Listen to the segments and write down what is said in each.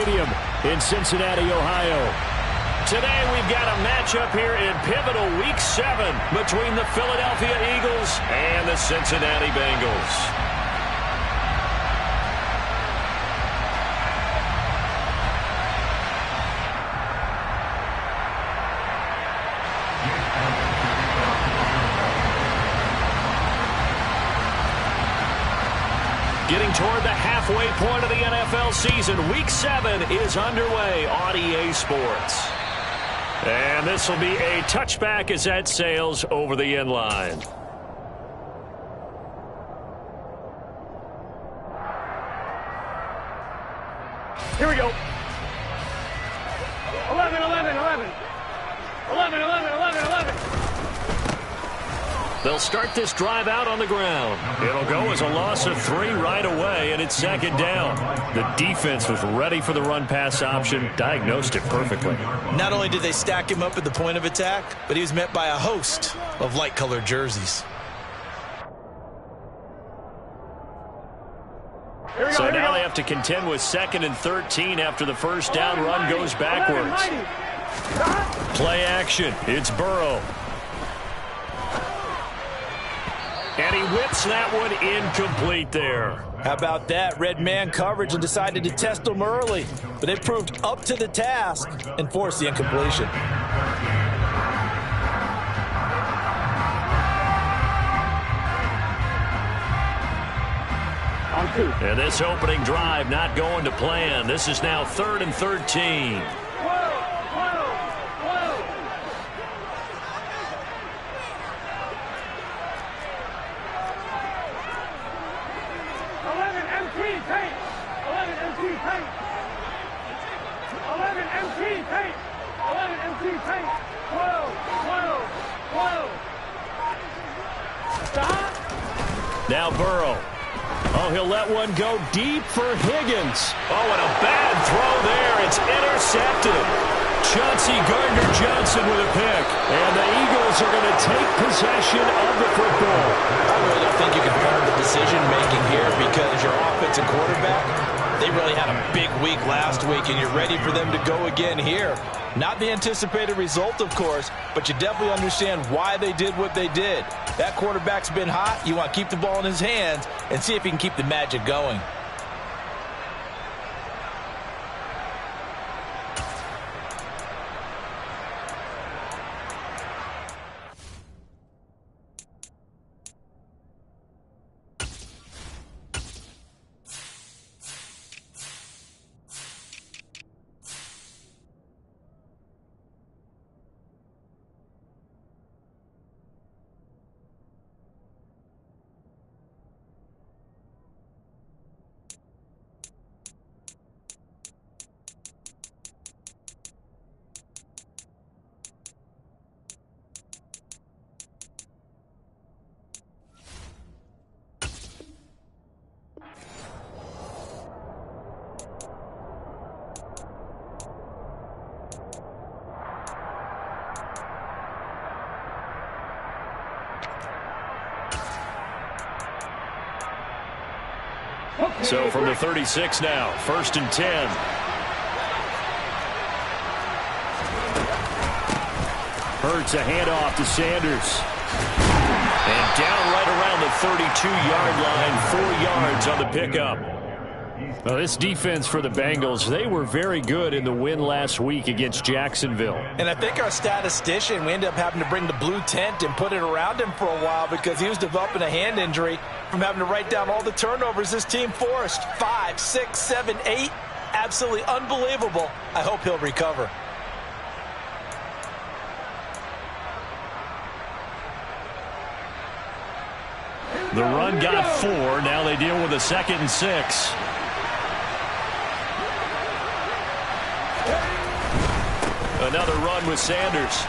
Stadium in Cincinnati, Ohio. Today we've got a matchup here in pivotal Week 7 between the Philadelphia Eagles and the Cincinnati Bengals. Getting toward the halfway point of the NFL season, Week 7 is underway on EA Sports. And this will be a touchback as that sails over the end line. Here we go. 11, 11, 11. 11, 11, 11, 11. They'll start this drive out on the ground. It'll go as a loss of 3 right away, and it's second down. The defense was ready for the run-pass option, diagnosed it perfectly. Not only did they stack him up at the point of attack, but he was met by a host of light-colored jerseys. So now they have to contend with 2nd and 13 after the first down run goes backwards. Play action. It's Burrow. And he whips that one incomplete there. How about that? Red man coverage and decided to test them early. But they proved up to the task and forced the incompletion. And this opening drive not going to plan. This is now 3rd and 13. Now Burrow. Oh, he'll let one go deep for Higgins. Oh, and a bad throw there. It's intercepted. Chauncey Gardner-Johnson with a pick. And the Eagles are going to take possession of the football. I really don't think you can blame the decision-making here because your offensive quarterback, they really had a big week last week, and you're ready for them to go again here. Not the anticipated result, of course, but you definitely understand why they did what they did. That quarterback's been hot. You want to keep the ball in his hands and see if he can keep the magic going. So from the 36 now, 1st and 10. Hurts a handoff to Sanders. And down right around the 32-yard line, 4 yards on the pickup. Well, this defense for the Bengals, they were very good in the win last week against Jacksonville. And I think our statistician, we ended up having to bring the blue tent and put it around him for a while because he was developing a hand injury from having to write down all the turnovers this team forced. 5, 6, 7, 8. Absolutely unbelievable. I hope he'll recover. The run got 4. Now they deal with a 2nd and 6. Another run with Sanders.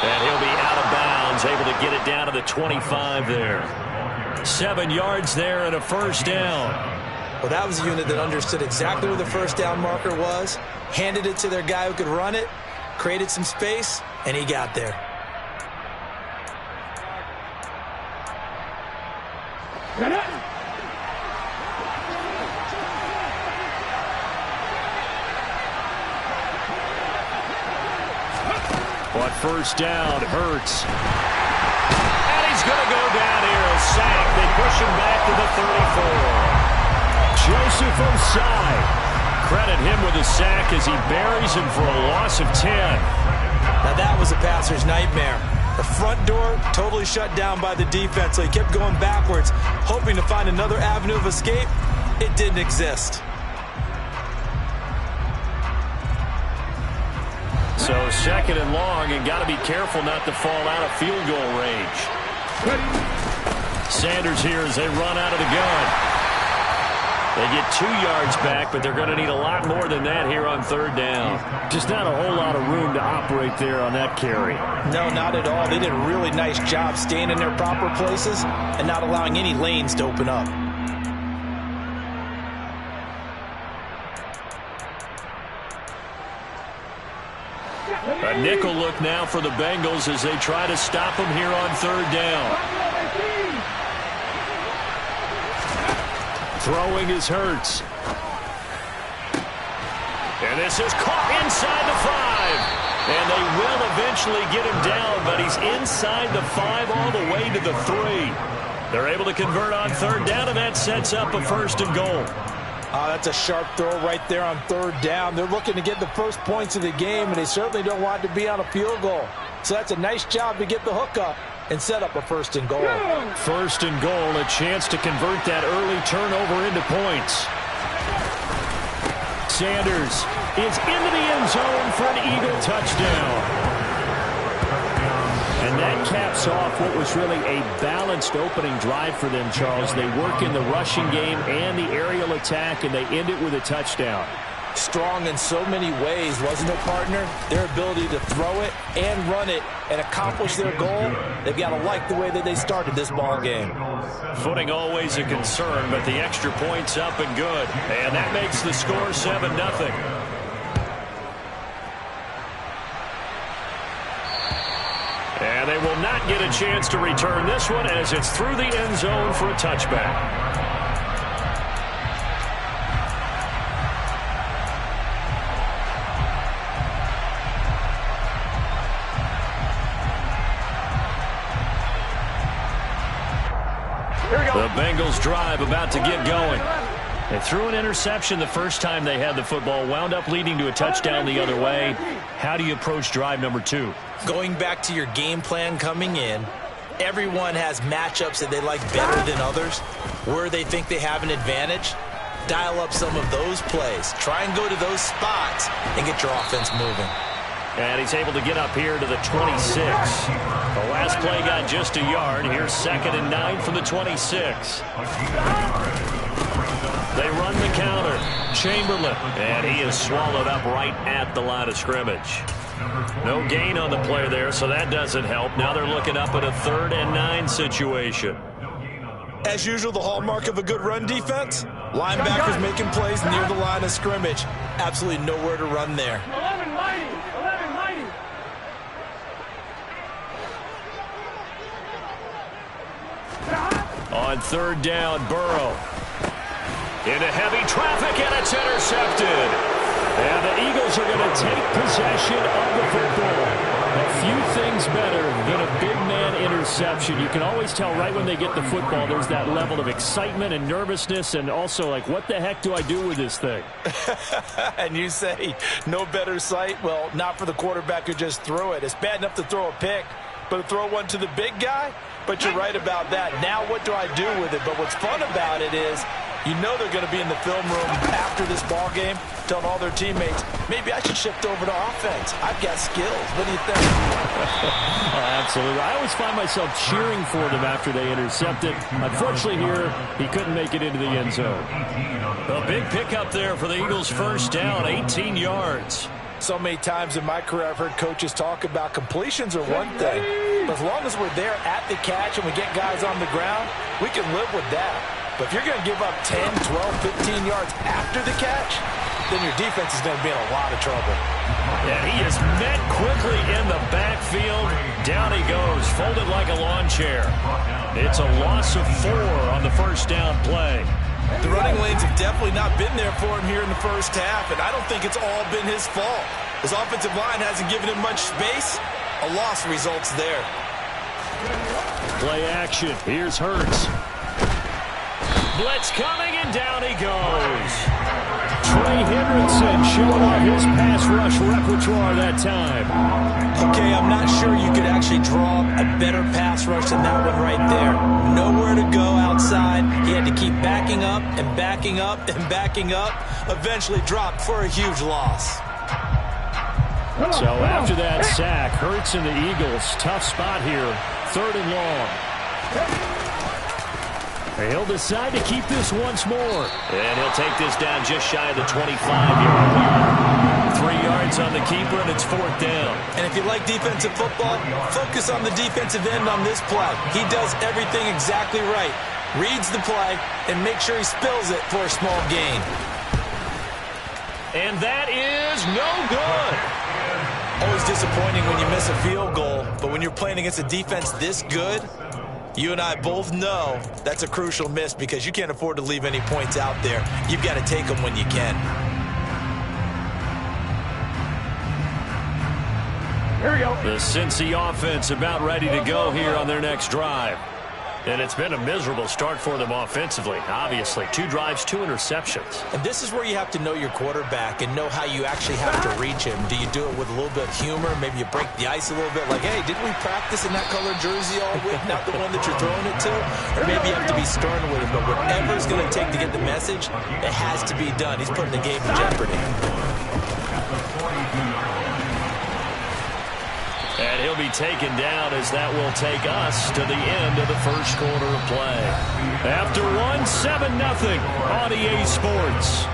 And he'll be out of bounds, able to get it down to the 25 there. 7 yards there and a first down. Well, that was a unit that understood exactly where the first down marker was, handed it to their guy who could run it, created some space, and he got there. On first down, Hurts. And he's going to go down here. A sack. They push him back to the 34. Joseph Osai. Credit him with a sack as he buries him for a loss of 10. Now that was a passer's nightmare. The front door totally shut down by the defense, so he kept going backwards, hoping to find another avenue of escape. It didn't exist. So second and long, and got to be careful not to fall out of field goal range. Sanders here as they run out of the gun. They get 2 yards back, but they're going to need a lot more than that here on third down. Just not a whole lot of room to operate there on that carry. No, not at all. They did a really nice job staying in their proper places and not allowing any lanes to open up. A nickel look now for the Bengals as they try to stop them here on third down. Throwing is Hurts. And this is caught inside the 5. And they will eventually get him down, but he's inside the 5 all the way to the 3. They're able to convert on third down, and that sets up a first and goal. That's a sharp throw right there on third down. They're looking to get the first points of the game, and they certainly don't want it to be on a field goal. So that's a nice job to get the hook up and set up a first and goal. First and goal, a chance to convert that early turnover into points. Sanders is into the end zone for an Eagle touchdown. And that caps off what was really a balanced opening drive for them, Charles. They work in the rushing game and the aerial attack, and they end it with a touchdown. Strong in so many ways, wasn't it, partner? Their ability to throw it and run it and accomplish their goal, they've got to like the way that they started this ball game. Footing always a concern, but the extra point's up and good. And that makes the score 7-0. And they will not get a chance to return this one as it's through the end zone for a touchback. The Bengals drive about to get going. They threw an interception the first time they had the football, wound up leading to a touchdown the other way. How do you approach drive number 2? Going back to your game plan coming in, everyone has matchups that they like better than others, where they think they have an advantage. Dial up some of those plays. Try and go to those spots and get your offense moving. And he's able to get up here to the 26. The last play got just a yard. Here's 2nd and 9 from the 26. They run the counter. Chamberlain. And he is swallowed up right at the line of scrimmage. No gain on the play there, so that doesn't help. Now they're looking up at a 3rd and 9 situation. As usual, the hallmark of a good run defense, linebackers making plays near the line of scrimmage. Absolutely nowhere to run there. 11 mighty. On 3rd down, Burrow. Into heavy traffic, and it's intercepted. And the Eagles are going to take possession of the football. A few things better than a big man interception. You can always tell right when they get the football, there's that level of excitement and nervousness, and also like, what the heck do I do with this thing? And you say, no better sight? Well, not for the quarterback who just threw it. It's bad enough to throw a pick, but to throw one to the big guy? But you're right about that. Now what do I do with it? But what's fun about it is you know they're going to be in the film room after this ball game telling all their teammates, maybe I should shift over to offense. I've got skills. What do you think? Absolutely. I always find myself cheering for them after they intercept it. Unfortunately here, he couldn't make it into the end zone. A big pickup there for the Eagles' first down, 18 yards. So many times in my career, I've heard coaches talk about completions are one thing. But as long as we're there at the catch and we get guys on the ground, we can live with that. But if you're going to give up 10, 12, 15 yards after the catch, then your defense is going to be in a lot of trouble. And he is met quickly in the backfield. Down he goes, folded like a lawn chair. It's a loss of 4 on the first down play. The running lanes have definitely not been there for him here in the first half, and I don't think it's all been his fault. His offensive line hasn't given him much space, A loss results there. Play action. Here's Hurts. Blitz coming, and down he goes. Trey Hendrickson showing off his pass rush repertoire that time. Okay, I'm not sure you could actually draw a better pass rush than that one right there. Nowhere to go outside. He had to keep backing up and backing up and backing up. Eventually dropped for a huge loss. So after that sack, Hurts and the Eagles, tough spot here. 3rd and long. He'll decide to keep this once more. And he'll take this down just shy of the 25-yard line. 3 yards on the keeper, and it's 4th down. And if you like defensive football, focus on the defensive end on this play. He does everything exactly right. Reads the play and make sure he spills it for a small gain. And that is no good. Always disappointing when you miss a field goal, but when you're playing against a defense this good, you and I both know that's a crucial miss because you can't afford to leave any points out there. You've got to take them when you can. Here we go. The Cincy offense about ready to go here on their next drive. And it's been a miserable start for them offensively. Obviously, 2 drives, 2 interceptions. And this is where you have to know your quarterback and know how you actually have to reach him. Do you do it with a little bit of humor? Maybe you break the ice a little bit like, hey, didn't we practice in that color jersey all week, not the one that you're throwing it to? Or maybe you have to be stern with him, but whatever it's going to take to get the message, it has to be done. He's putting the game in jeopardy. And he'll be taken down as that will take us to the end of the first quarter of play. After one, 7-0 on EA Sports.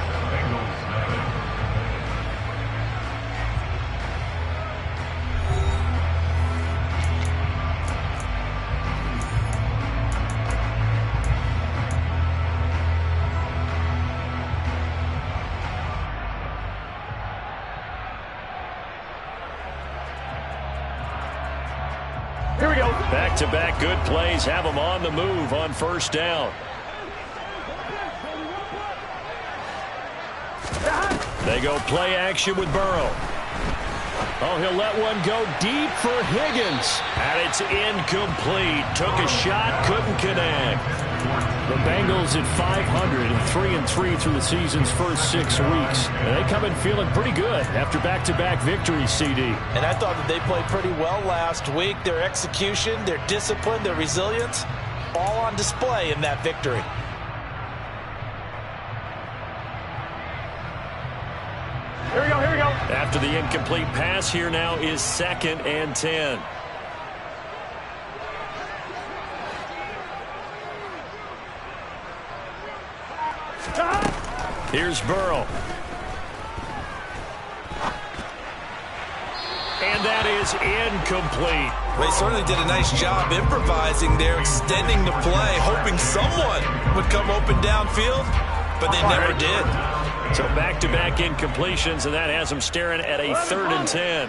Here we go. Back-to-back good plays have them on the move on 1st down. They go play action with Burrow. Oh, he'll let one go deep for Higgins. And it's incomplete. Took a shot, couldn't connect. The Bengals at 500 and 3-3 through the season's first 6 weeks. And they come in feeling pretty good after back-to-back victories, CD. And I thought that they played pretty well last week. Their execution, their discipline, their resilience, all on display in that victory. Here we go, here we go. After the incomplete pass, here now is 2nd and 10. Here's Burrow. And that is incomplete. They certainly did a nice job improvising there, extending the play, hoping someone would come open downfield, but they never did. So back-to-back incompletions, and that has them staring at a 3rd and 10.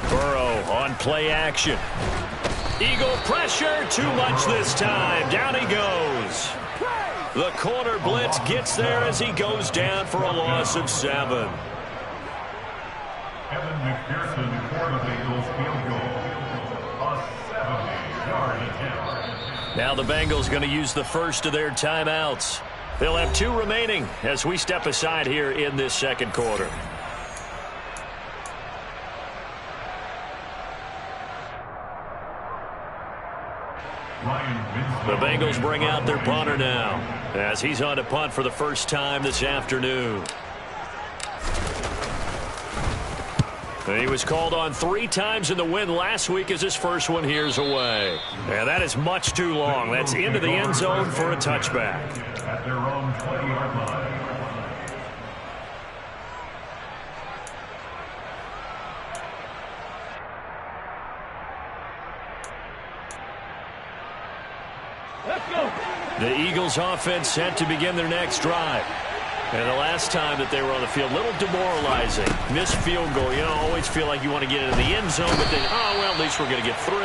Burrow on play action. Eagle pressure, too much this time. Down he goes. The corner blitz gets there as he goes down for a loss of 7. Evan McPherson for the Bengals field goal. A 70-yard attempt. Now the Bengals going to use the first of their timeouts. They'll have 2 remaining as we step aside here in this 2nd quarter. The Bengals bring out their punter now as he's on to punt for the first time this afternoon. He was called on 3 times in the win last week as his first one here's away. And that is much too long. That's into the end zone for a touchback. At their own 20-yard line. Let's go. The Eagles offense set to begin their next drive. And the last time that they were on the field, a little demoralizing. Missed field goal. You know, always feel like you want to get into the end zone, but then, oh, well, at least we're going to get 3.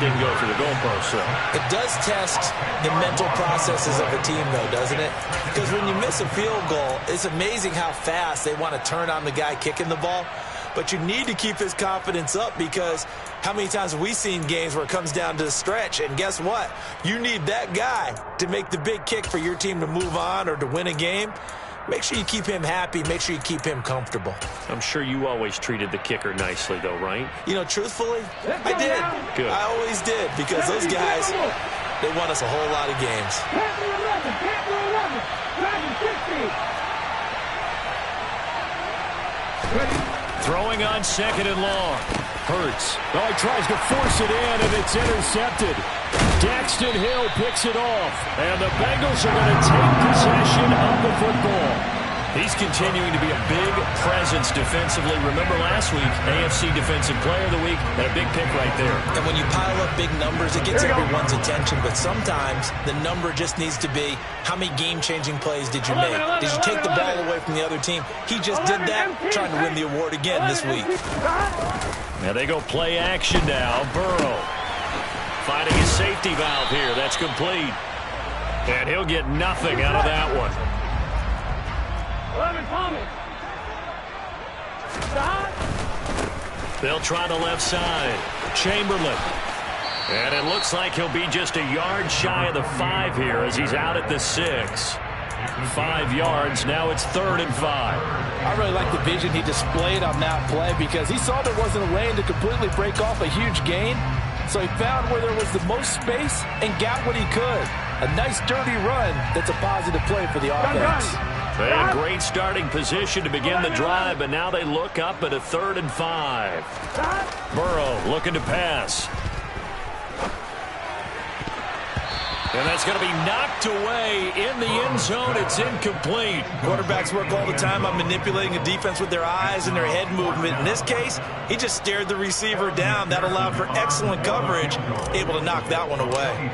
Didn't go through the goalpost, so. It does test the mental processes of a team, though, doesn't it? Because when you miss a field goal, it's amazing how fast they want to turn on the guy kicking the ball. but you need to keep his confidence up because how many times have we seen games where it comes down to the stretch? And guess what? You need that guy to make the big kick for your team to move on or to win a game. Make sure you keep him happy. Make sure you keep him comfortable. I'm sure you always treated the kicker nicely, though, right? You know, truthfully, I did. Good. I always did because those guys, they won us a whole lot of games. Throwing on 2nd and long. Hurts. Oh, he tries to force it in, and it's intercepted. Daxton Hill picks it off, and the Bengals are going to take possession of the football. He's continuing to be a big presence defensively. Remember last week, AFC Defensive Player of the Week, and a big pick right there. And when you pile up big numbers, it gets everyone's attention, but sometimes the number just needs to be how many game-changing plays did you make? Did you take the ball away from the other team? He just did that, trying to win the award again this week. Now they go play action now. Burrow finding his safety valve here. That's complete. And he'll get nothing out of that one. 11, Thomas. They'll try the left side. Chamberlain. And it looks like he'll be just a yard shy of the 5 here as he's out at the 6. 5 yards. Now it's 3rd and 5. I really like the vision he displayed on that play because he saw there wasn't a lane to completely break off a huge gain. So he found where there was the most space and got what he could. A nice dirty run that's a positive play for the offense. They had great starting position to begin the drive, but now they look up at a 3rd and 5. Burrow looking to pass. And that's going to be knocked away in the end zone. It's incomplete. Quarterbacks work all the time on manipulating a defense with their eyes and their head movement. In this case, he just stared the receiver down. That allowed for excellent coverage, able to knock that one away.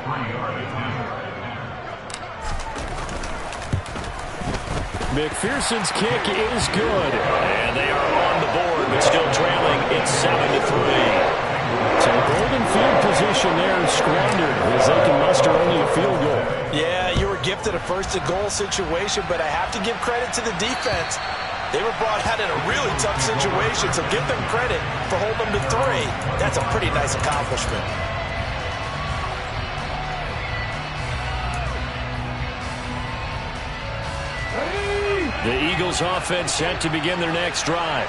McPherson's kick is good. And they are on the board, but still trailing. It's 7-3. So golden field position there squandered as they can muster only a field goal. Yeah, you were gifted a first-and-goal situation, but I have to give credit to the defense. They were brought out in a really tough situation, so give them credit for holding them to 3. That's a pretty nice accomplishment. The Eagles offense set to begin their next drive.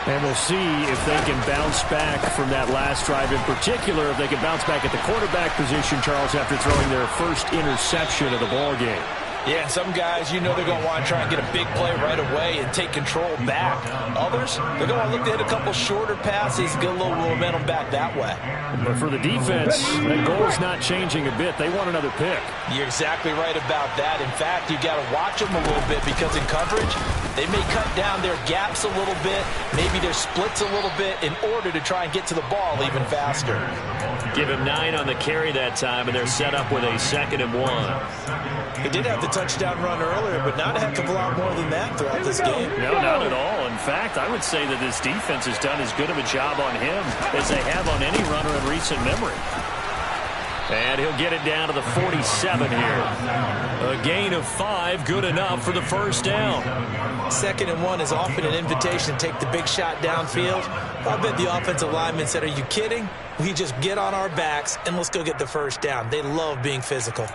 And we'll see if they can bounce back from that last drive. In particular, if they can bounce back at the quarterback position, Charles, after throwing their first interception of the ballgame. Yeah, and some guys, you know they're going to want to try and get a big play right away and take control back. Others, they're going to look to hit a couple shorter passes, get a little momentum back that way. But for the defense, that goal's not changing a bit. They want another pick. You're exactly right about that. In fact, you got to watch them a little bit because in coverage, they may cut down their gaps a little bit, maybe their splits a little bit in order to try and get to the ball even faster. Give him 9 on the carry that time, and they're set up with a 2nd and 1. He did have the touchdown run earlier, but not a heck of a lot more than that throughout this game. No, not at all. In fact, I would say that this defense has done as good of a job on him as they have on any runner in recent memory. And he'll get it down to the 47 here. A gain of 5, good enough for the first down. 2nd and 1 is often an invitation to take the big shot downfield. I bet the offensive lineman said, "Are you kidding? We just get on our backs and let's go get the first down." They love being physical.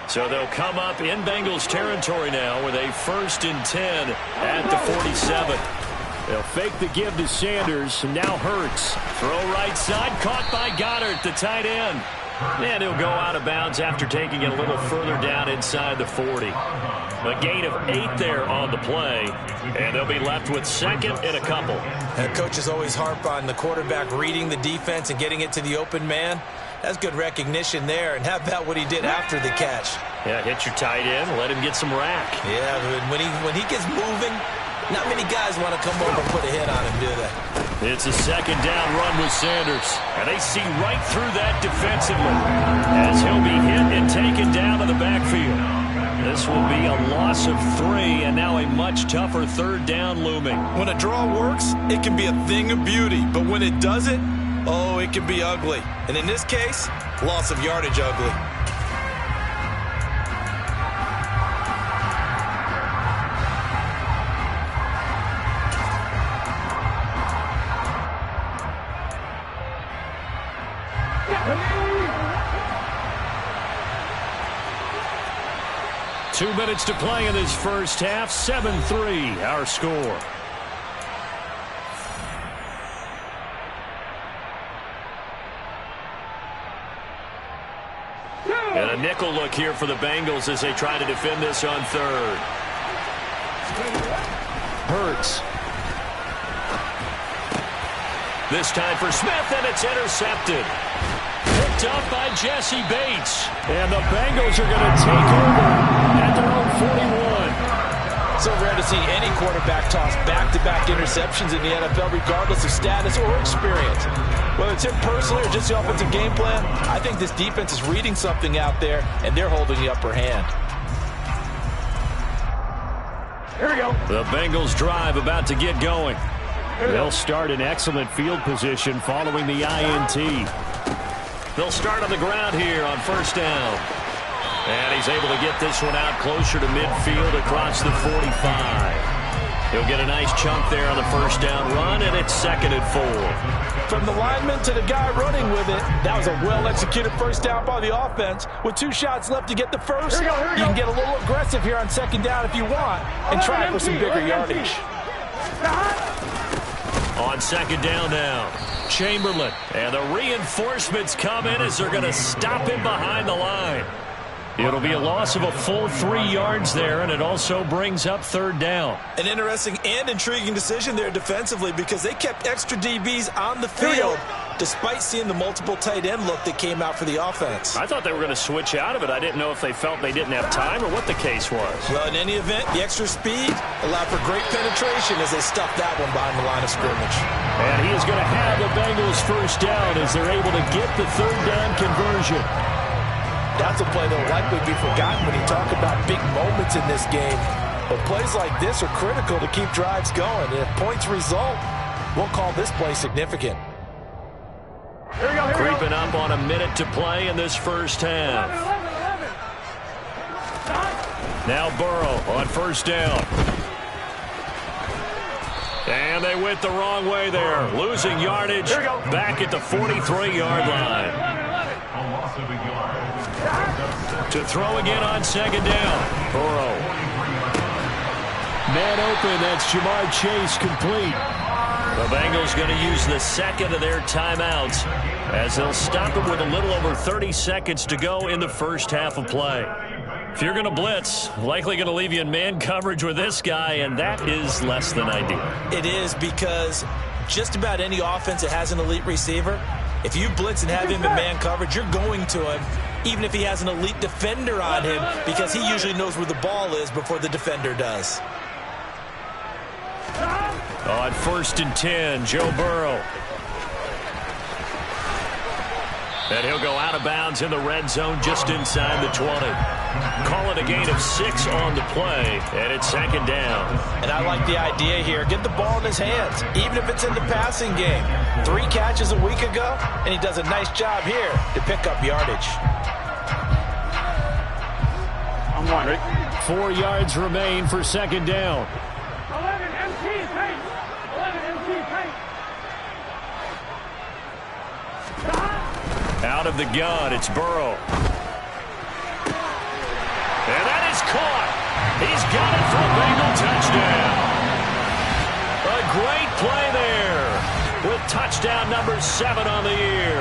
So they'll come up in Bengals territory now with a 1st and 10 at the 47. They'll fake the give to Sanders. Now Hurts. Throw right side. Caught by Goddard, the tight end. And he'll go out of bounds after taking it a little further down inside the 40. A gain of 8 there on the play. And they'll be left with 2nd and a couple. Coaches always harp on the quarterback reading the defense and getting it to the open man. That's good recognition there. And how about what he did after the catch? Yeah, hit your tight end. Let him get some rack. Yeah, when he gets moving, not many guys want to come over and put a hit on him, do they? It's a 2nd down run with Sanders. And they see right through that defensively as he'll be hit and taken down to the backfield. This will be a loss of 3, and now a much tougher third down looming. When a draw works, it can be a thing of beauty. But when it doesn't, oh, it can be ugly. And in this case, loss of yardage ugly. Two minutes to play in this first half. 7-3, our score. And a nickel look here for the Bengals as they try to defend this on third. Hurts. This time for Smith, and it's intercepted. Picked up by Jesse Bates. And the Bengals are going to take over at their own 41. So rare to see any quarterback toss back-to-back interceptions in the NFL, regardless of status or experience. Whether it's him personally or just the offensive game plan, I think this defense is reading something out there, and they're holding the upper hand. Here we go. The Bengals drive about to get going. They'll start in excellent field position following the INT. They'll start on the ground here on first down. And he's able to get this one out closer to midfield across the 45. He'll get a nice chunk there on the first down run, and it's 2nd and 4. From the lineman to the guy running with it, that was a well-executed first down by the offense. With 2 shots left to get the first, Here we go. You can get a little aggressive here on 2nd down if you want and try for some bigger yardage. On 2nd down now, Chamberlain. And the reinforcements come in as they're going to stop him behind the line. It'll be a loss of a full 3 yards there, and it also brings up 3rd down. An interesting and intriguing decision there defensively because they kept extra DBs on the field despite seeing the multiple tight end look that came out for the offense. I thought they were going to switch out of it. I didn't know if they felt they didn't have time or what the case was. Well, in any event, the extra speed allowed for great penetration as they stuffed that one behind the line of scrimmage. And he is going to have the Bengals first down as they're able to get the 3rd down conversion. That's a play that will likely be forgotten when you talk about big moments in this game. But plays like this are critical to keep drives going. And if points result, we'll call this play significant. Here we go. Creeping up on a minute to play in this first half. 11. Now Burrow on first down. And they went the wrong way there. Losing yardage back at the 43-yard line. A loss of a yard. To throw again on 2nd down. Burrow. Man open, that's Jamar Chase complete. The Bengals going to use the 2nd of their timeouts as they'll stop it with a little over 30 seconds to go in the first half of play. If you're going to blitz, likely going to leave you in man coverage with this guy, and that is less than ideal. It is because just about any offense that has an elite receiver, if you blitz and have him in man coverage, you're going to him, even if he has an elite defender on him, because he usually knows where the ball is before the defender does. On 1st and 10, Joe Burrow. And he'll go out of bounds in the red zone just inside the 20. Call it a gain of 6 on the play, and it's 2nd down. And I like the idea here. Get the ball in his hands, even if it's in the passing game. 3 catches a week ago, and he does a nice job here to pick up yardage. I'm one, Rick. 4 yards remain for 2nd down. 11 MT paint. 11 MT paint. Out of the gun, it's Burrow. And that is caught. He's got it for a Bengal touchdown. A great play there with touchdown number 7 on the year.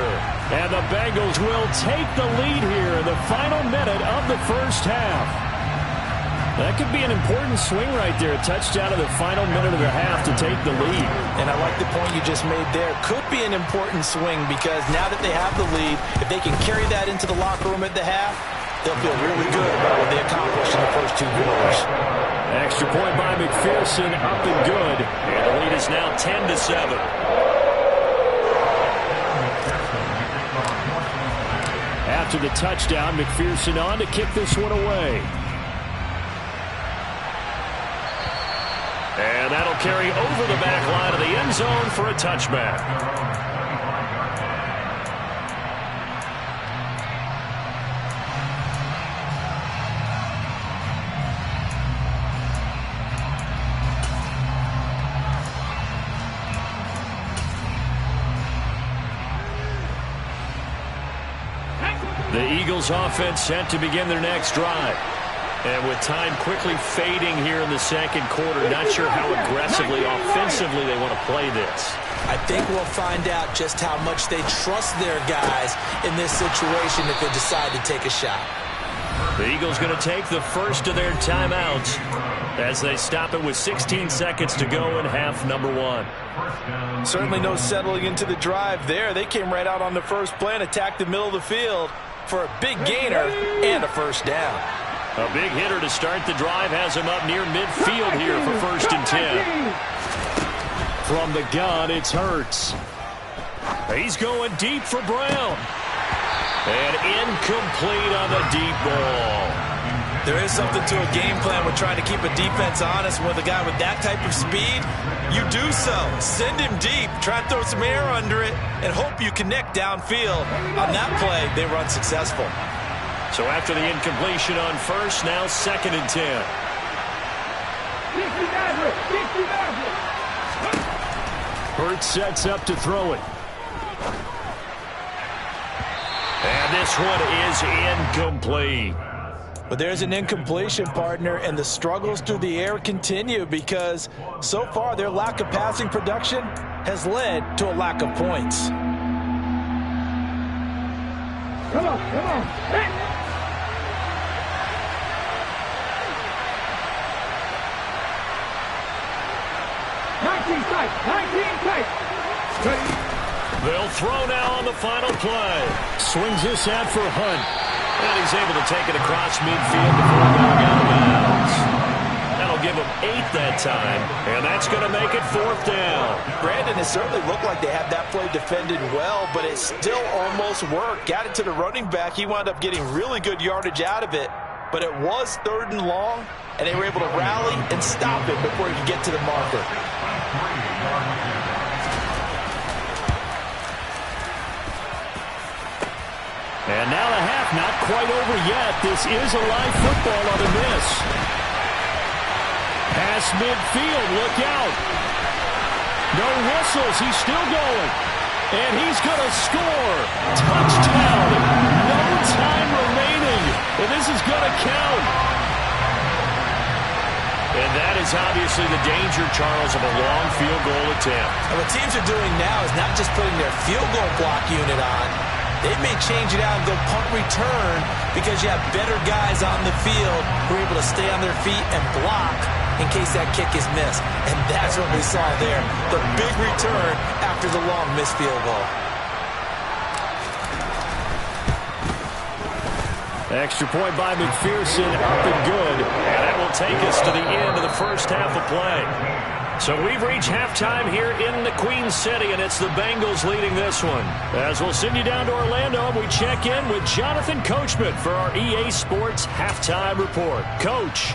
And the Bengals will take the lead here in the final minute of the first half. That could be an important swing right there. A touchdown in the final minute of the half to take the lead. And I like the point you just made there. Could be an important swing because now that they have the lead, if they can carry that into the locker room at the half, they'll feel really good about what they accomplished in the first 2 quarters. Extra point by McPherson, up and good. And the lead is now 10-7. After the touchdown, McPherson on to kick this one away. carry over the back line of the end zone for a touchback. The Eagles offense set to begin their next drive. And with time quickly fading here in the second quarter, not sure how aggressively, offensively they want to play this. I think we'll find out just how much they trust their guys in this situation if they decide to take a shot. The Eagles going to take the first of their timeouts as they stop it with 16 seconds to go in half number one. Certainly no settling into the drive there. They came right out on the first play and attacked the middle of the field for a big gainer and a first down. A big hitter to start the drive has him up near midfield here for 1st and 10. From the gun, it's Hurts. He's going deep for Brown. And incomplete on the deep ball. There is something to a game plan with trying to keep a defense honest. With a guy with that type of speed, you do so. Send him deep, try and throw some air under it, and hope you connect downfield. On that play, they were unsuccessful. So after the incompletion on first, now 2nd and 10. Hurts sets up to throw it. And this one is incomplete. But there's an incompletion, partner, and the struggles through the air continue because so far their lack of passing production has led to a lack of points. Come on, come on. Hey. 19 tight, 19 tight. Ready. They'll throw now on the final play. Swings this out for Hunt. And he's able to take it across midfield before going out of bounds. That'll give him 8 that time, and that's going to make it 4th down. Brandon, it certainly looked like they had that play defended well, but it still almost worked. Got it to the running back. He wound up getting really good yardage out of it, but it was 3rd and long, and they were able to rally and stop it before he could get to the marker. And now the half not quite over yet. This is a live football on the miss. Pass midfield, look out. No whistles, he's still going. And he's going to score. Touchdown. No time remaining. And this is going to count. And that is obviously the danger, Charles, of a long field goal attempt. And what teams are doing now is not just putting their field goal block unit on. They may change it out and go punt return because you have better guys on the field who are able to stay on their feet and block in case that kick is missed. And that's what we saw there, the big return after the long missed field goal. Extra point by McPherson, up and good. And that will take us to the end of the first half of play. So we've reached halftime here in the Queen City, and it's the Bengals leading this one. As we'll send you down to Orlando, and we check in with Jonathan Coachman for our EA Sports Halftime Report. Coach.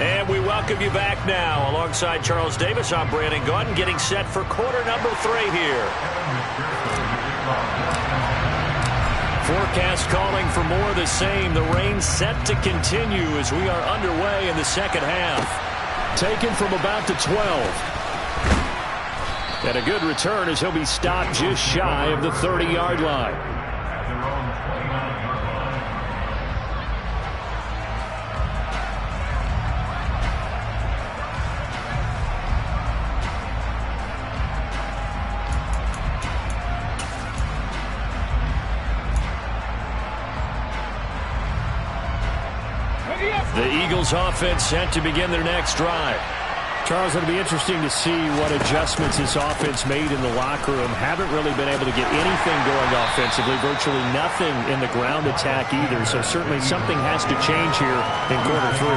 And we welcome you back now. Alongside Charles Davis, I'm Brandon Gaudin, getting set for quarter number 3 here. Forecast calling for more of the same. The rain set to continue as we are underway in the second half. Taken from about the 12. And a good return as he'll be stopped just shy of the 30-yard line. The Eagles offense set to begin their next drive. Charles, it'll be interesting to see what adjustments this offense made in the locker room. Haven't really been able to get anything going offensively, virtually nothing in the ground attack either. So certainly something has to change here in quarter 3.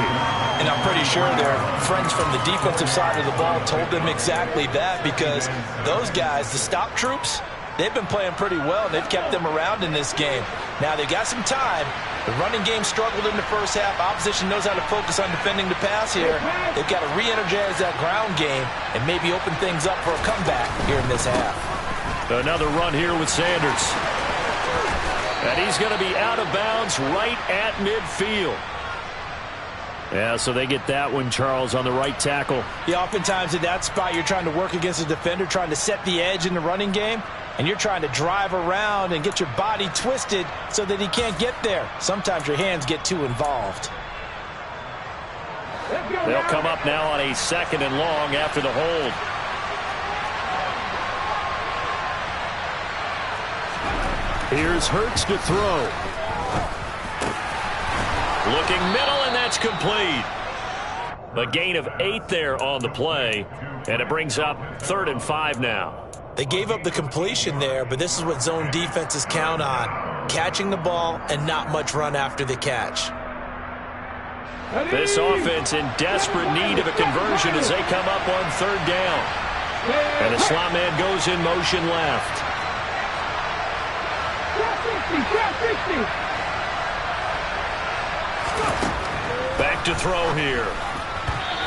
And I'm pretty sure their friends from the defensive side of the ball told them exactly that, because those guys, the stop troops, they've been playing pretty well, and they've kept them around in this game. Now, they've got some time. The running game struggled in the first half. Opposition knows how to focus on defending the pass here. They've got to re-energize that ground game and maybe open things up for a comeback here in this half. Another run here with Sanders. And he's going to be out of bounds right at midfield. Yeah, so they get that one, Charles, on the right tackle. Yeah, oftentimes in that spot, you're trying to work against a defender, trying to set the edge in the running game, and you're trying to drive around and get your body twisted so that he can't get there. Sometimes your hands get too involved. They'll come up now on a 2nd and long after the hold. Here's Hurts to throw. Looking middle, and that's complete. A gain of 8 there on the play, and it brings up 3rd and 5 now. They gave up the completion there, but this is what zone defenses count on: catching the ball and not much run after the catch. This offense in desperate need of a conversion as they come up on 3rd down. And the slot man goes in motion left. Back to throw here.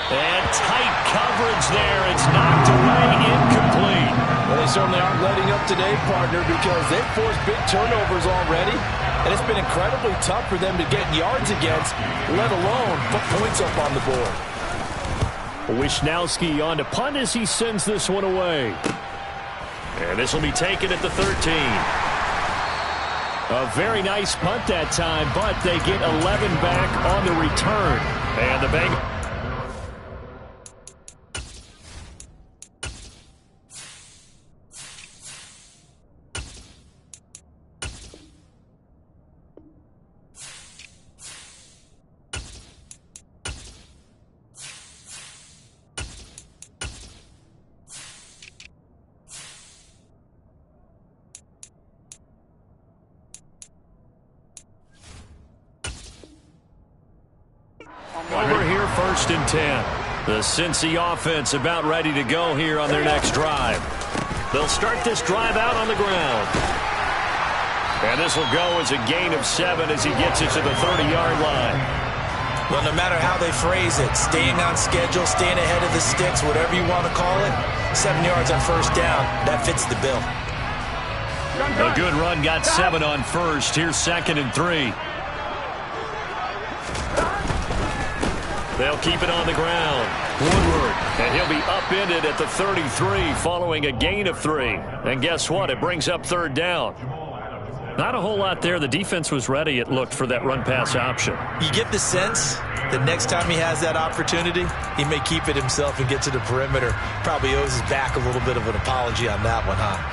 And tight coverage there. It's knocked away, incomplete. Well, they certainly aren't letting up today, partner, because they've forced big turnovers already, and it's been incredibly tough for them to get yards against, let alone put points up on the board. Wisnowski on to punt as he sends this one away. And this will be taken at the 13. A very nice punt that time, but they get 11 back on the return. And the Bengals. Over here, 1st and 10. The Cincy offense about ready to go here on their next drive. They'll start this drive out on the ground. And this will go as a gain of 7 as he gets it to the 30-yard line. Well, no matter how they phrase it, staying on schedule, staying ahead of the sticks, whatever you want to call it, 7 yards on 1st down, that fits the bill. A good run got 7 on 1st. Here's 2nd and 3. They'll keep it on the ground. Woodward, and he'll be upended at the 33 following a gain of 3. And guess what? It brings up 3rd down. Not a whole lot there. The defense was ready, it looked, for that run-pass option. You get the sense that next time he has that opportunity, he may keep it himself and get to the perimeter. Probably owes his back a little bit of an apology on that one, huh?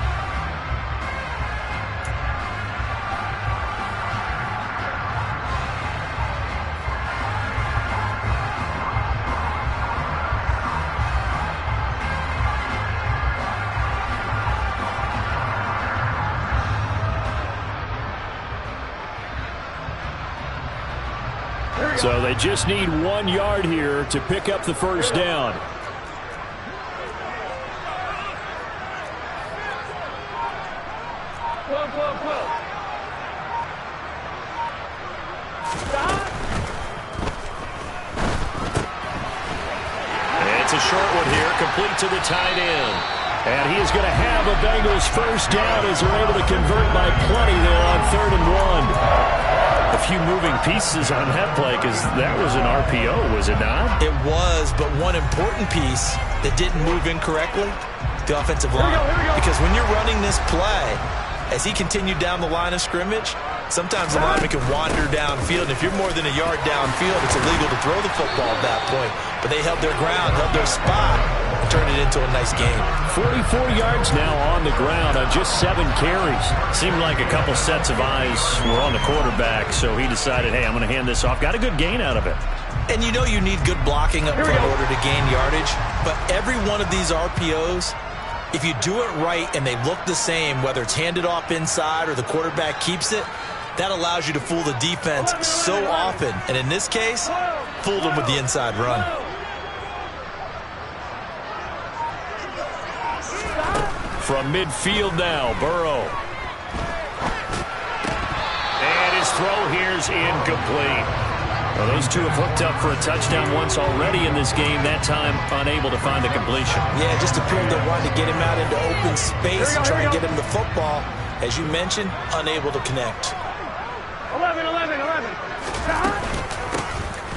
So they just need 1 yard here to pick up the 1st down. It's a short one here, complete to the tight end. And he is going to have a Bengals 1st down as they're able to convert by plenty there on 3rd and 1. A few moving pieces on that play because that was an RPO, was it not? It was, but one important piece that didn't move incorrectly, the offensive line. Because when you're running this play, as he continued down the line of scrimmage, sometimes the lineman can wander downfield. And if you're more than a yard downfield, it's illegal to throw the football at that point. But they held their ground, held their spot, and turned it into a nice game. 44 yards now on the ground on just 7 carries. Seemed like a couple sets of eyes were on the quarterback, so he decided, hey, I'm going to hand this off. Got a good gain out of it. And you know you need good blocking up front in order to gain yardage. But every one of these RPOs, if you do it right and they look the same, whether it's handed off inside or the quarterback keeps it, that allows you to fool the defense so often. And in this case, fooled them with the inside run. From midfield now, Burrow. And his throw here's incomplete. Well, those two have hooked up for a touchdown once already in this game, that time unable to find the completion. Yeah, just appeared they wanted to get him out into open space and try and get him the football. As you mentioned, unable to connect. 11.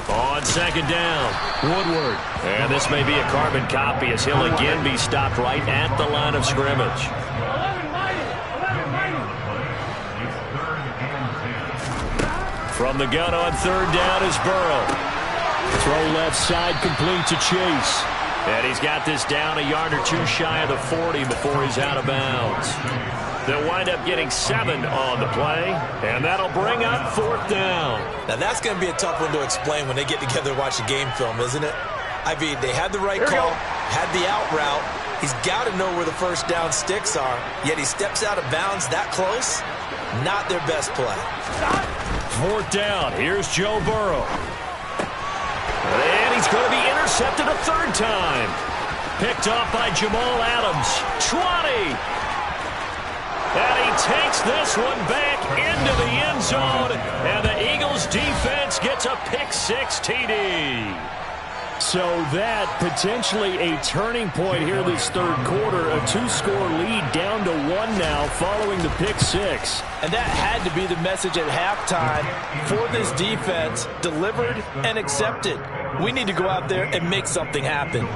On second down, Woodward. And this may be a carbon copy as he'll again be stopped right at the line of scrimmage. 11. From the gun on third down is Burrow. Throw left side complete to Chase. And he's got this down a yard or two shy of the 40 before he's out of bounds. They'll wind up getting 7 on the play, and that'll bring up fourth down. Now, that's going to be a tough one to explain when they get together and watch the game film, isn't it? I mean, they had the right call, had the out route. He's got to know where the first down sticks are, yet he steps out of bounds that close. Not their best play. Fourth down. Here's Joe Burrow. And he's going to be intercepted a third time. Picked off by Jamal Adams. 20. And he takes this one back into the end zone. And the Eagles defense gets a pick-6 TD. So that potentially a turning point here this third quarter. A 2-score lead down to 1 now following the pick-6. And that had to be the message at halftime for this defense. Delivered and accepted. We need to go out there and make something happen.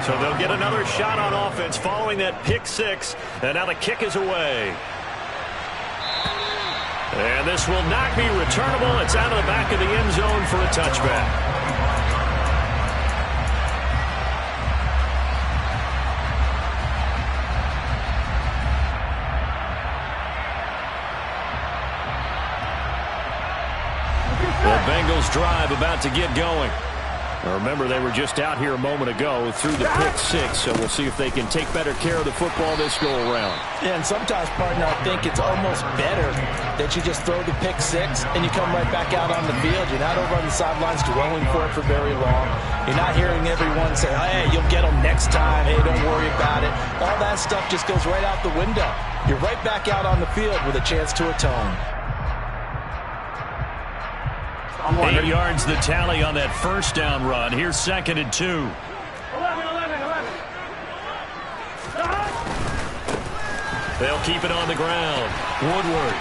So they'll get another shot on offense following that pick-6. And now the kick is away. And this will not be returnable. It's out of the back of the end zone for a touchback. The Bengals drive about to get going. Now remember, they were just out here a moment ago through the pick-6, so we'll see if they can take better care of the football this go-around. Yeah, and sometimes, partner, I think it's almost better that you just throw the pick-6 and you come right back out on the field. You're not over on the sidelines dwelling for it for very long. You're not hearing everyone say, hey, you'll get them next time. Hey, don't worry about it. All that stuff just goes right out the window. You're right back out on the field with a chance to atone. 8 yards the tally on that first down run. Here's 2nd and 2. 11. They'll keep it on the ground. Woodward.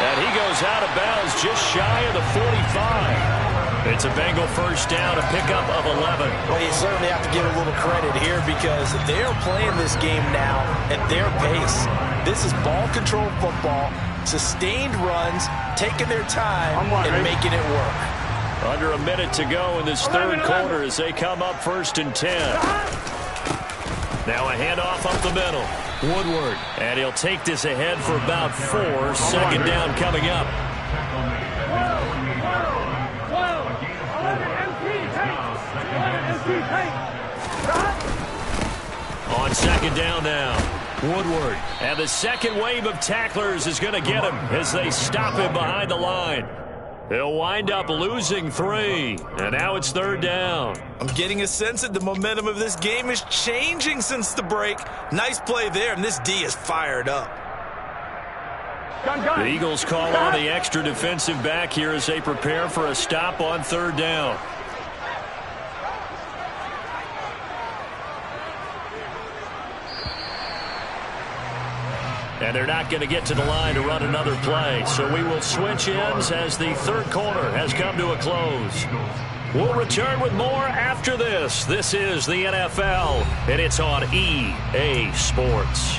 And he goes out of bounds just shy of the 45. It's a Bengal first down, a pickup of 11. Well, you certainly have to give a little credit here because they're playing this game now at their pace. This is ball control football. Sustained runs, taking their time, and making it work. Under a minute to go in this third quarter as they come up 1st and 10. Now a handoff up the middle. Woodward. And he'll take this ahead for about 4. 2nd down coming up. On 2nd down now. Woodward. And the second wave of tacklers is going to get him as they stop him behind the line. He'll wind up losing 3. And now it's 3rd down. I'm getting a sense that the momentum of this game is changing since the break. Nice play there, and this D is fired up. The Eagles call on the extra defensive back here as they prepare for a stop on 3rd down. And they're not going to get to the line to run another play. So we will switch ends as the third quarter has come to a close. We'll return with more after this. This is the NFL, and it's on EA Sports.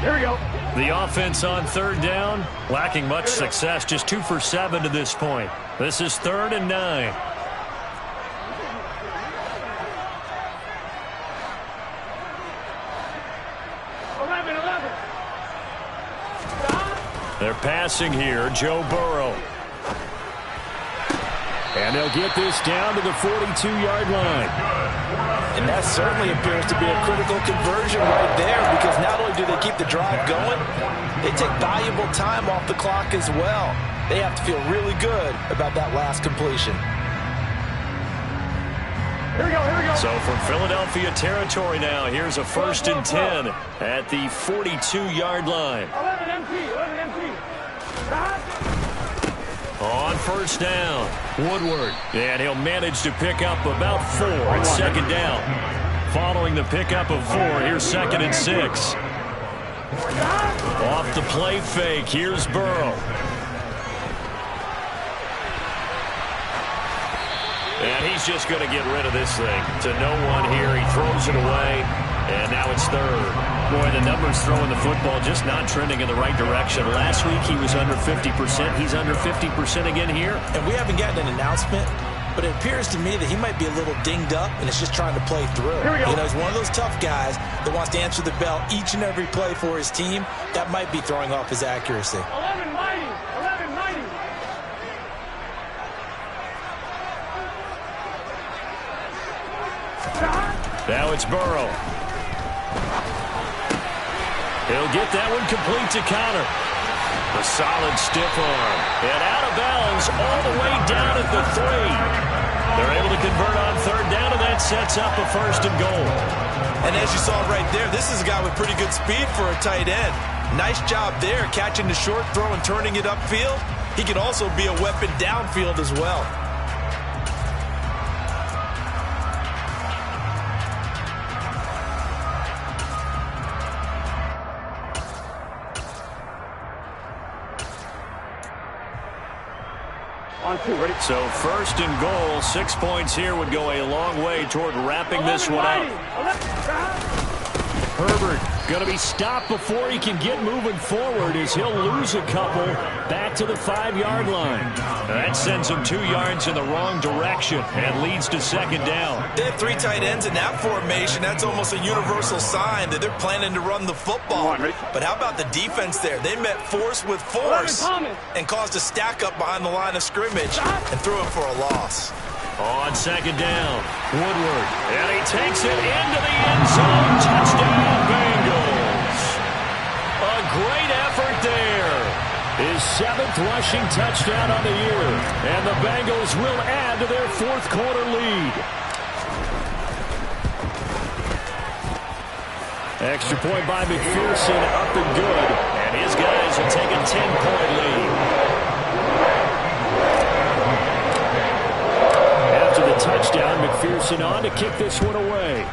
Here we go. The offense on 3rd down, lacking much success, just 2 for 7 to this point. This is 3rd and 9. They're passing here, Joe Burrow. And they'll get this down to the 42-yard line. And that certainly appears to be a critical conversion right there, because not only do they keep the drive going, they take valuable time off the clock as well. They have to feel really good about that last completion. Here we go, here we go. So from Philadelphia territory now, here's a 1st and 10 at the 42-yard line. 11 empty, 11 empty. On 1st down, Woodward. And he'll manage to pick up about 4 at 2nd down. Following the pickup of 4, here's 2nd and 6. Off the play fake, here's Burrow. And he's just going to get rid of this thing. To no one here, he throws it away, and now it's 3rd. Boy, the numbers throwing the football just not trending in the right direction. Last week he was under 50%. He's under 50% again here. And we haven't gotten an announcement, but it appears to me that he might be a little dinged up and is just trying to play through. Here we go. You know, he's one of those tough guys that wants to answer the bell each and every play for his team. That might be throwing off his accuracy. 11 mighty, 11 mighty. Now it's Burrow. He'll get that one complete to Connor. A solid stiff arm. And out of bounds all the way down at the 3. They're able to convert on 3rd down, and that sets up a 1st and goal. And as you saw right there, this is a guy with pretty good speed for a tight end. Nice job there, catching the short throw and turning it upfield. He can also be a weapon downfield as well. On 2, ready? So 1st and goal, 6 points here would go a long way toward wrapping this one up. Herbert going to be stopped before he can get moving forward, as he'll lose a couple back to the 5-yard line. That sends him 2 yards in the wrong direction and leads to 2nd down. They have 3 tight ends in that formation. That's almost a universal sign that they're planning to run the football. But how about the defense there? They met force with force and caused a stack up behind the line of scrimmage and threw it for a loss. On 2nd down, Woodward, and he takes it into the end zone. Touchdown, Bengals. A great effort there. His 7th rushing touchdown on the year, and the Bengals will add to their 4th quarter lead. Extra point by McPherson, up and good, and his guys will take a 10-point lead. After the touchdown, McPherson on to kick this one away.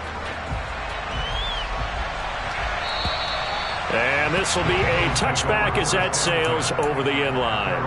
And this will be a touchback as that sails over the end line.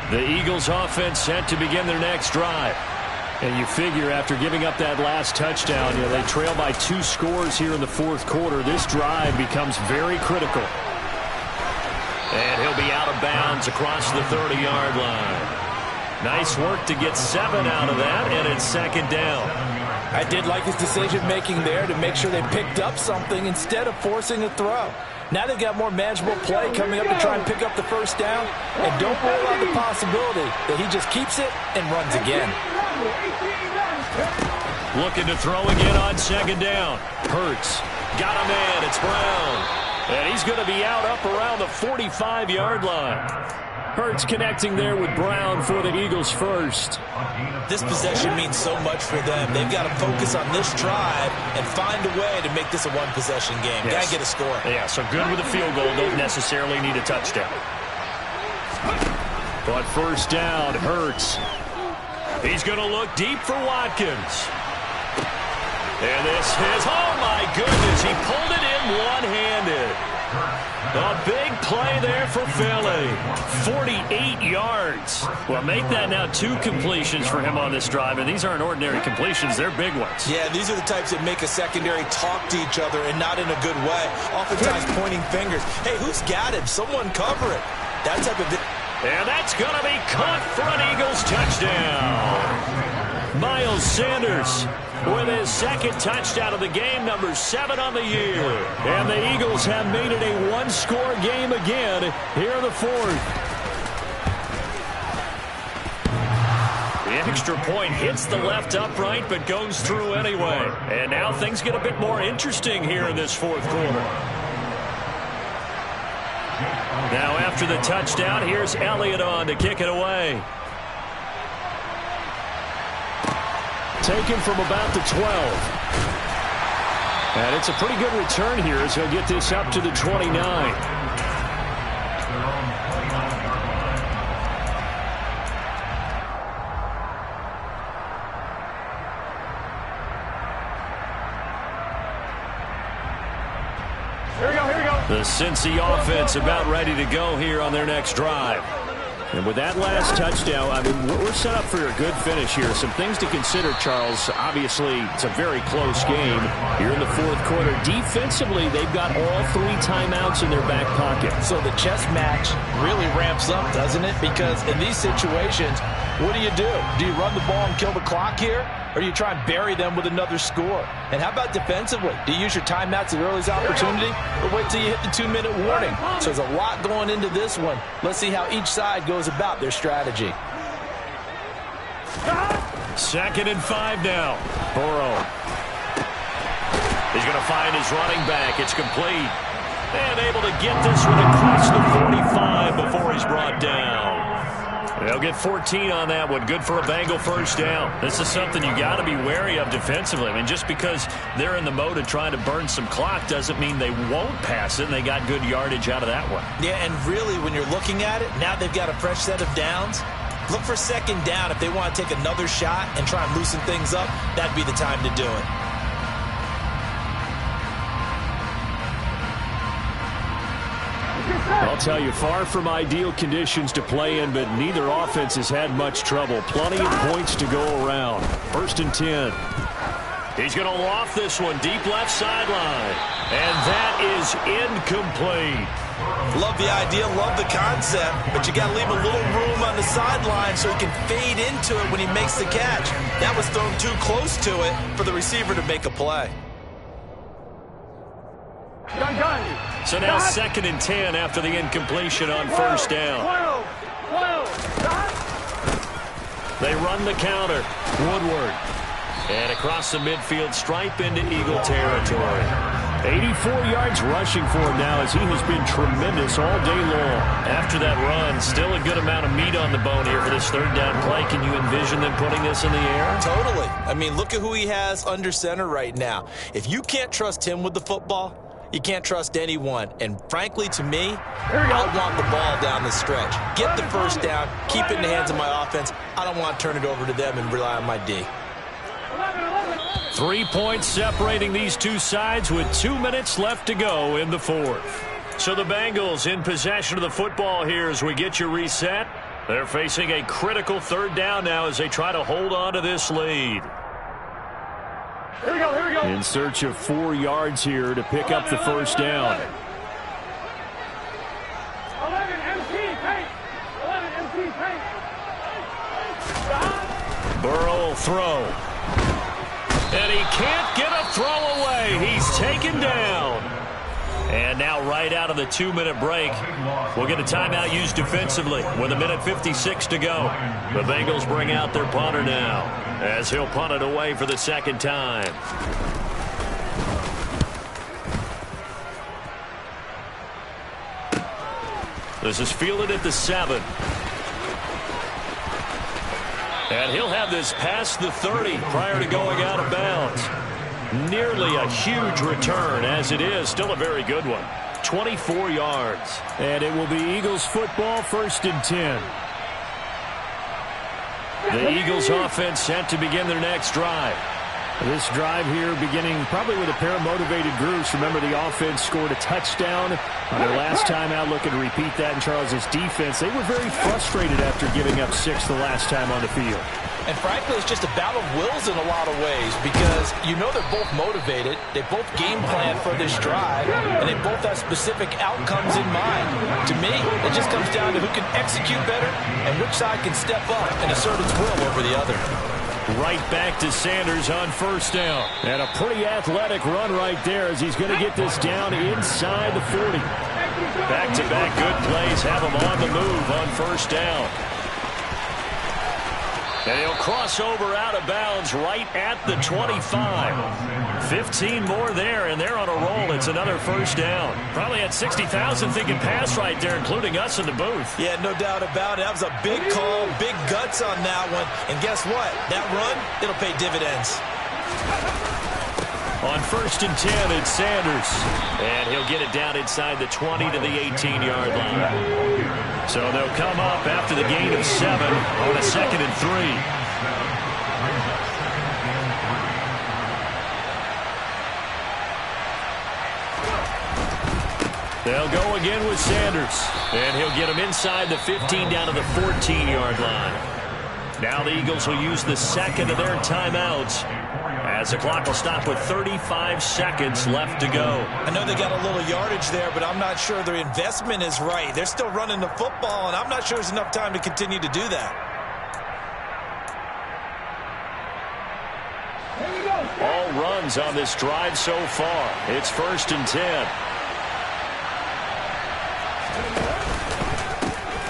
The Eagles offense set to begin their next drive. And you figure after giving up that last touchdown, they trail by 2 scores here in the 4th quarter. This drive becomes very critical. And he'll be out of bounds across the 30-yard line. Nice work to get 7 out of that, and it's 2nd down. I did like his decision-making there to make sure they picked up something instead of forcing a throw. Now they've got more manageable play coming up to try and pick up the 1st down. And don't rule out the possibility that he just keeps it and runs again. Looking to throw again on 2nd down. Hurts. Got a man. It's Brown. And he's going to be out up around the 45-yard line. Hurts connecting there with Brown for the Eagles' 1st. This possession means so much for them. They've got to focus on this drive and find a way to make this a one-possession game. Yes. Got to get a score. Yeah, so good with a field goal. Don't necessarily need a touchdown. But 1st down, Hurts. He's going to look deep for Watkins. And this is, oh my goodness, he pulled it in one-handed. A big play there for Philly. 48 yards. Well, make that now 2 completions for him on this drive, and these aren't ordinary completions. They're big ones. Yeah, these are the types that make a secondary talk to each other and not in a good way. Oftentimes pointing fingers. Hey, who's got him? Someone cover it. That type of... And that's going to be caught for an Eagles touchdown. Miles Sanders with his second touchdown of the game, number 7 on the year. And the Eagles have made it a one-score game again here in the 4th. The extra point hits the left upright but goes through anyway. And now things get a bit more interesting here in this 4th quarter. Now after the touchdown, here's Elliott on to kick it away. Taken from about the 12. And it's a pretty good return here as he'll get this up to the 29. The Cincy offense about ready to go here on their next drive. And with that last touchdown, I mean, we're set up for a good finish here. Some things to consider, Charles. Obviously, it's a very close game here in the 4th quarter. Defensively, they've got all 3 timeouts in their back pocket. So the chess match really ramps up, doesn't it? Because in these situations, what do? Do you run the ball and kill the clock here? Or do you try and bury them with another score? And how about defensively? Do you use your timeouts at earliest opportunity? Or wait till you hit the 2-minute warning? So there's a lot going into this one. Let's see how each side goes about their strategy. 2nd and 5 now. Burrow. He's going to find his running back. It's complete. And able to get this one across the 45 before he's brought down. They'll get 14 on that one. Good for a Bengal first down. This is something you got to be wary of defensively. I mean, just because they're in the mode of trying to burn some clock doesn't mean they won't pass it, and they got good yardage out of that one. Yeah, and really, when you're looking at it, now they've got a fresh set of downs. Look for 2nd down. If they want to take another shot and try and loosen things up, that'd be the time to do it. I'll tell you, far from ideal conditions to play in, but neither offense has had much trouble. Plenty of points to go around. 1st and 10. He's going to loft this one deep left sideline. And that is incomplete. Love the idea, love the concept, but you got to leave a little room on the sideline so he can fade into it when he makes the catch. That was thrown too close to it for the receiver to make a play. So now 2nd and 10 after the incompletion on 1st down. They run the counter. Woodward. And across the midfield stripe into Eagle territory. 84 yards rushing for him now as he has been tremendous all day long. After that run, still a good amount of meat on the bone here for this 3rd down play. Can you envision them putting this in the air? Totally. I mean, look at who he has under center right now. If you can't trust him with the football, you can't trust anyone. And frankly, to me, I want the ball down the stretch. Get the 1st down, keep it in the hands of my offense. I don't want to turn it over to them and rely on my D. 3 points separating these two sides with 2 minutes left to go in the 4th. So the Bengals in possession of the football here as we get you reset. They're facing a critical 3rd down now as they try to hold on to this lead. Here we go. In search of 4 yards here to pick up the 1st down. 11 MC paint. 11 MC paint. Burrow will throw. And he can't get a throw away. He's taken down. And now right out of the 2-minute break, we'll get a timeout used defensively with 1:56 to go. The Bengals bring out their punter now as he'll punt it away for the 2nd time. This is fielded at the 7. And he'll have this past the 30 prior to going out of bounds. Nearly a huge return as it is. Still a very good one. 24 yards. And it will be Eagles football, 1st and 10. The Eagles offense set to begin their next drive. This drive here beginning probably with a pair of motivated groups. Remember, the offense scored a touchdown on their last time out. Looking to repeat that in Charles' defense. They were very frustrated after giving up 6 the last time on the field. And frankly, it's just a battle of wills in a lot of ways because you know they're both motivated. They both game plan for this drive, and they both have specific outcomes in mind. To me, it just comes down to who can execute better and which side can step up and assert its will over the other. Right back to Sanders on first down. And a pretty athletic run right there as he's going to get this down inside the 40. Back-to-back good plays have him on the move on first down. And he'll cross over out of bounds right at the 25. 15 more there, and they're on a roll. It's another first down. Probably had 60,000 thinking pass right there, including us in the booth. Yeah, no doubt about it. That was a big call, big guts on that one. And guess what? That run, it'll pay dividends. On first and 10, it's Sanders. And he'll get it down inside the 20 to the 18-yard line. So they'll come up after the gain of 7 on a 2nd and 3. They'll go again with Sanders. And he'll get him inside the 15 down to the 14-yard line. Now the Eagles will use the second of their timeouts, as the clock will stop with 35 seconds left to go. I know they got a little yardage there, but I'm not sure their investment is right. They're still running the football, and I'm not sure there's enough time to continue to do that. All runs on this drive so far. It's first and 10.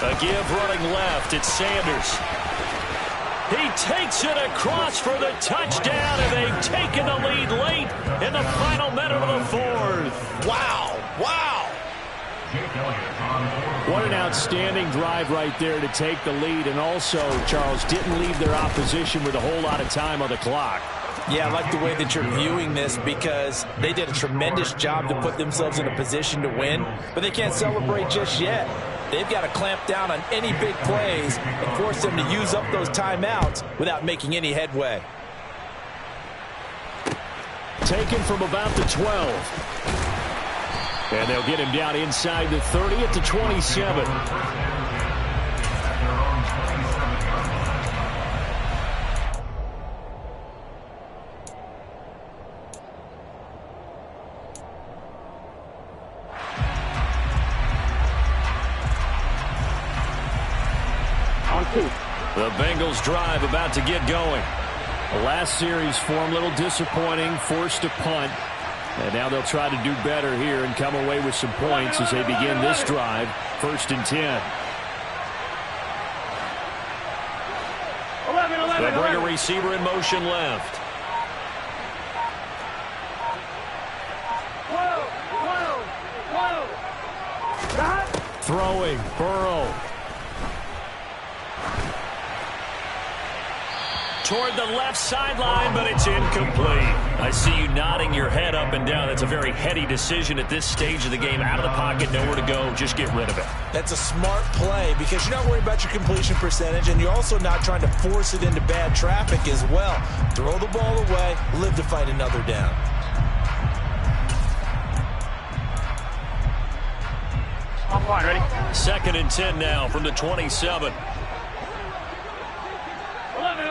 A give running left. It's Sanders. He takes it across for the touchdown, and they've taken the lead late in the final minute of the fourth. Wow. Wow. What an outstanding drive right there to take the lead, and also, Charles, didn't leave their opposition with a whole lot of time on the clock. Yeah, I like the way that you're viewing this because they did a tremendous job to put themselves in a position to win, but they can't celebrate just yet. They've got to clamp down on any big plays and force them to use up those timeouts without making any headway. Taken from about the 12. And they'll get him down inside the 30 at the 27. The Bengals drive about to get going. The last series for them, a little disappointing, forced a punt. And now they'll try to do better here and come away with some points as they begin this drive. First and 10. 11. They'll bring a receiver in motion left. Whoa. Throwing, Burrow. Toward the left sideline, but it's incomplete. I see you nodding your head up and down. That's a very heady decision at this stage of the game. Out of the pocket, nowhere to go. Just get rid of it. That's a smart play because you're not worried about your completion percentage, and you're also not trying to force it into bad traffic as well. Throw the ball away, live to fight another down. I'm fine, ready? 2nd and 10 now from the 27. 11.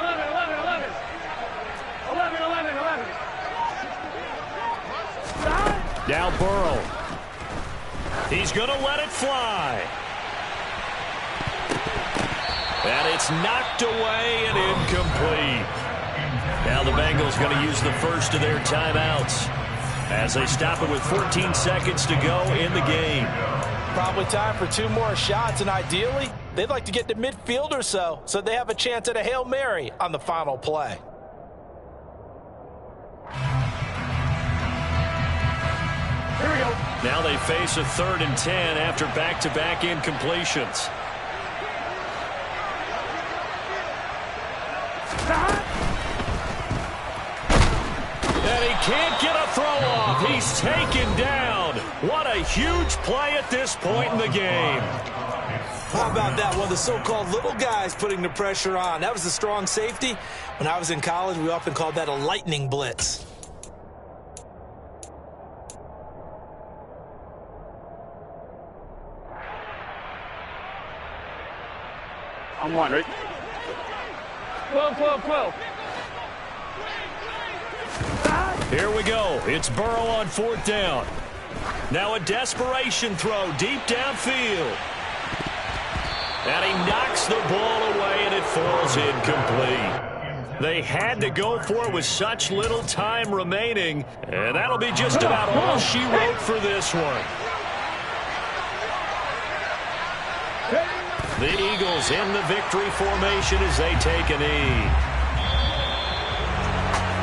Now Burrow. He's going to let it fly. And it's knocked away and incomplete. Now the Bengals going to use the first of their timeouts as they stop it with 14 seconds to go in the game. Probably time for 2 more shots, and ideally, they'd like to get to midfield or so they have a chance at a Hail Mary on the final play. Here we go. Now they face a 3rd and 10 after back-to-back incompletions. And he can't get a throw off. He's taken down. What a huge play at this point in the game. How about that? One of the so-called little guys putting the pressure on. That was a strong safety. When I was in college, we often called that a lightning blitz. I'm one, right? 12, 12, 12. Here we go. It's Burrow on 4th down. Now a desperation throw deep downfield. And he knocks the ball away, and it falls incomplete. They had to go for it with such little time remaining, and that'll be just about all she wrote for this one. The Eagles in the victory formation as they take a knee.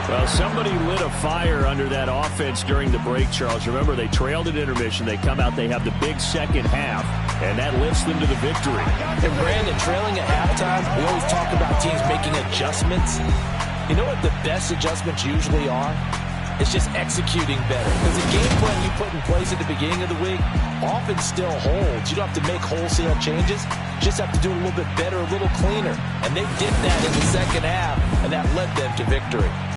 Well, somebody lit a fire under that offense during the break, Charles. Remember, they trailed at intermission. They come out, they have the big second half, and that lifts them to the victory. And Brandon, trailing at halftime, we always talk about teams making adjustments. You know what the best adjustments usually are? It's just executing better. Because the game plan you put in place at the beginning of the week often still holds. You don't have to make wholesale changes. You just have to do it a little bit better, a little cleaner. And they did that in the second half, and that led them to victory.